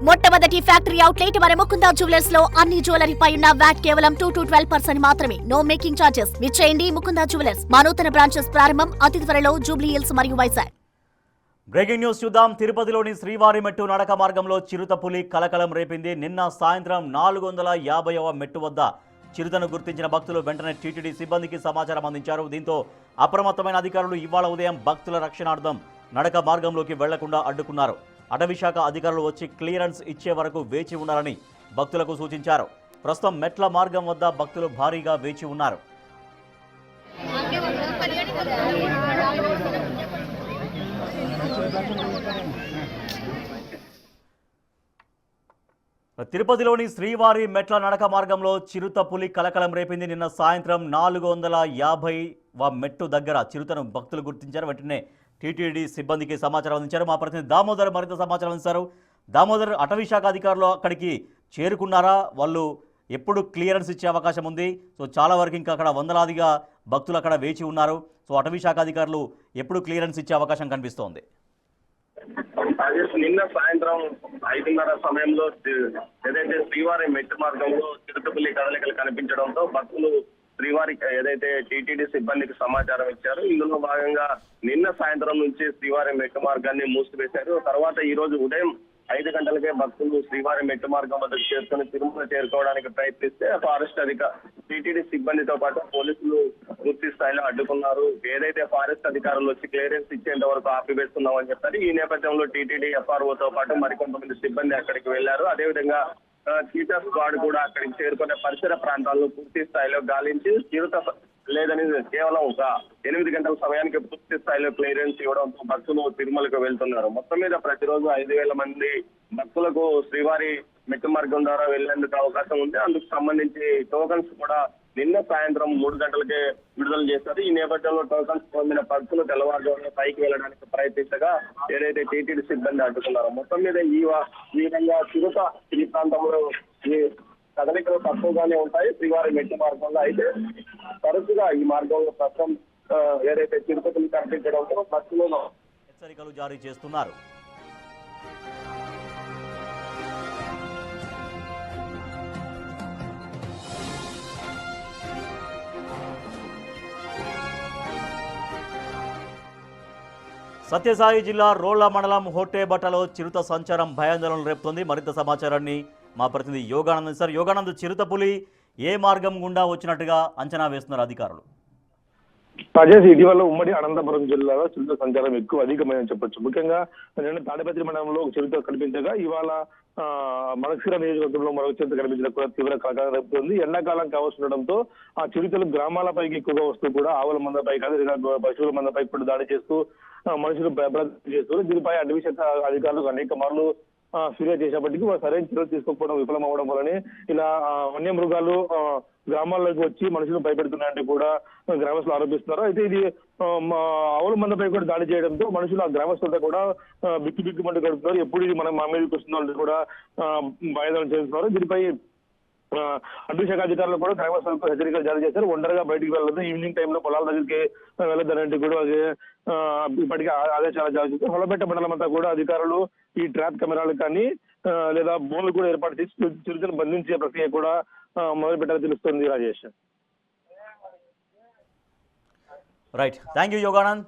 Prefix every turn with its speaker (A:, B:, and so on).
A: మొట్టమొదటి factory outlet మన Mukunda jewellers లో అన్ని జ్యువెలరీపై ఉన్న వ్యాట్ కేవలం 2 to 12% మాత్రమే. No making charges. విచ్చేయండి ముకుందా జ్యువెలర్స్. మా నూతన బ్రాంచెస్ ప్రారంభం అతి త్వరలో జూబ్లీ హిల్స్ మరియు వైజాగ్.
B: బ్రేకింగ్ న్యూస్ చూద్దాం. తిరుపతిలోని శ్రీవారి మెట్టు నడక మార్గంలో చిరుతపులి కలకలం రేపింది. నిన్న సాయంత్రం 450వ మెట్టు వద్ద చిరుతను గుర్తించిన భక్తులు వెంటనే టీటీడీ సిబ్బందికి సమాచారం అందించారు. దీంతో అప్రమత్తమైన అధికారులు ఇవాళ ఉదయం భక్తుల రక్షణార్థం నడక మార్గంలోకి వెళ్లకుండా అడ్డుకున్నారు. అటవీశాఖ అధికారులు వచ్చి క్లియరెన్స్ ఇచ్చే వరకు వేచి ఉండాలని భక్తులకు సూచించారు. ప్రస్తుతం మెట్ల మార్గం వద్ద భక్తులు భారీగా వేచి ఉన్నారు. తిరుపతిలోని శ్రీవారి మెట్ల నడక మార్గంలో చిరుతపులి కలకలం రేపింది. నిన్న సాయంత్రం 450వ మెట్టు దగ్గర చిరుతను భక్తులు గుర్తించారు. వెంటనే టీటీడీ సిబ్బందికి సమాచారం అందించారు. మా ప్రతినిధి దామోదర్ మరింత సమాచారం అందిస్తారు. దామోదర్, అటవీశాఖ అధికారులు అక్కడికి చేరుకున్నారా? వాళ్ళు ఎప్పుడు క్లియరెన్స్ ఇచ్చే అవకాశం ఉంది? సో చాలా వరకు ఇంకా అక్కడ వందలాదిగా భక్తులు అక్కడ వేచి ఉన్నారు. సో అటవీశాఖ అధికారులు ఎప్పుడు క్లియరెన్స్ ఇచ్చే అవకాశం కనిపిస్తోంది?
C: నిన్న సాయంత్రం 5:30 సమయంలో ఏదైతే శ్రీవారి మెట్టు మార్గంలో చిరుతపులి కదలికలు కనిపించడంతో భక్తులు శ్రీవారి ఏదైతే టీటీడీ సిబ్బందికి సమాచారం ఇచ్చారు. ఇందులో భాగంగా నిన్న సాయంత్రం నుంచి శ్రీవారి మెట్టు మార్గాన్ని మూసివేశారు. తర్వాత ఈ రోజు ఉదయం 5 గంటలకే భక్తులు శ్రీవారి మెట్టు మార్గం వద్దకు చేరుకుని తిరుమల చేరుకోవడానికి ప్రయత్నిస్తే ఫారెస్ట్ టీటీడీ సిబ్బందితో పాటు పోలీసులు పూర్తి స్థాయిలో అడ్డుకున్నారు. ఏదైతే ఫారెస్ట్ అధికారులు వచ్చి క్లియరెన్స్ ఇచ్చేంత వరకు ఆపివేస్తున్నామని చెప్పారు. ఈ నేపథ్యంలో టీటీడీ ఎఫ్ఆర్ఓతో పాటు మరికొంతమంది సిబ్బంది అక్కడికి వెళ్లారు. అదేవిధంగా చీటా స్క్వాడ్ కూడా అక్కడికి చేరుకునే పరిసర ప్రాంతాలను పూర్తి స్థాయిలో గాలించి చిరుత లేదని కేవలం ఒక 8 గంటల సమయానికి పూర్తి స్థాయిలో క్లియరెన్స్ ఇవ్వడంతో భక్తులు తిరుమలకు వెళ్తున్నారు. మొత్తం మీద ప్రతిరోజు 5,000 మంది భక్తులకు శ్రీవారి మెట్టు మార్గం ద్వారా వెళ్లేందుకు అవకాశం ఉంది. అందుకు సంబంధించి టోకన్స్ కూడా నిన్న సాయంత్రం 3 గంటలకే విడుదల చేశారు. ఈ నేపథ్యంలో టోకన్స్ పొందిన భక్తులు తెల్లవారుజామున పైకి వెళ్ళడానికి ప్రయత్నించగా ఏదైతే టీటీడీ సిబ్బంది అడ్డుకున్నారో మొత్తం మీద ఈ విధంగా చిరుత ఈ ప్రాంతంలో ఈ కదలికలు తక్కువగానే ఉంటాయి శ్రీవారి మెట్టు మార్గంలో. అయితే తరచుగా ఈ మార్గంలో ప్రస్తుతం ఏదైతే చిరుతపులి కనిపించడంతో భక్తులను
B: హెచ్చరికలు జారీ చేస్తున్నారు. సత్యసాయి జిల్లా రోళ్ల మండలం హోటేబట్టలో చిరుత సంచారం భయాందోళన రేపుతోంది. మరింత సమాచారాన్ని మా ప్రతినిధి యోగానంద్ సార్. యోగానంద్, చిరుతపులి ఏ మార్గం గుండా వచ్చినట్టుగా అంచనా వేస్తున్నారు అధికారులు?
D: రాజేష్, ఇటీవల ఉమ్మడి అనంతపురం జిల్లాలో చిరుత సంచారం అధికమైందని చెప్పొచ్చు. ముఖ్యంగా నిన్న తాడిపత్రి మండలంలో ఒక చిరుత కనిపించగా ఇవాళ మడకశిర నియోజకవర్గంలో మరొక చిరుత కనిపించడం కూడా తీవ్ర కలకలం రేపుతుంది. ఎండాకాలం కావస్తుండటంతో ఆ చిరుతలు గ్రామాలపైకి ఎక్కువగా వస్తూ కూడా ఆవుల మందపై కాదు పశువుల మందపై కూడా దాడి చేస్తూ మనుషులు భయభ్రాంతి చేస్తున్నారు. దీనిపై అటవీశాఖ అధికారులకు అనేక మార్లు ఫిర్యాదు చేసేప్పటికీ సరైన చర్యలు తీసుకోకపోవడం విఫలం అవ్వడం వల్లనే ఇలా వన్యమృగాలు గ్రామాల్లోకి వచ్చి మనుషులు భయపెడుతున్నాయంటే కూడా గ్రామస్తులు ఆరోపిస్తున్నారు. అయితే ఇది ఆవుల మందపై కూడా దాడి చేయడంతో మనుషులు ఆ గ్రామస్తులతో కూడా బిక్కుమంటూ గడుపుతున్నారు. ఎప్పుడు ఇది మనం మా మీదకి వస్తుందో కూడా భయాందోళన చేస్తున్నారు. దీనిపై అటవీశాఖ అధికారులు కూడా గ్రామస్తులకు హెచ్చరికలు జారీ చేశారు. ఒంటరిగా బయటికి వెళ్ళదు, ఈవినింగ్ టైంలో పొలాల దగ్గరికి వెళ్ళొద్దనంటే కూడా ఇప్పటికీ ఆదేశాలు జారీ చేశారు. హొలబెట్ట మండలం అంతా కూడా అధికారులు ఈ ట్రాప్ కెమెరాలు కానీ లేదా బోన్లు కూడా ఏర్పాటు చేసి చిరుతను బంధించే ప్రక్రియ కూడా మొదలు పెట్టాలని తెలుస్తుంది. Rajesh,
B: right, thank you Yoganand.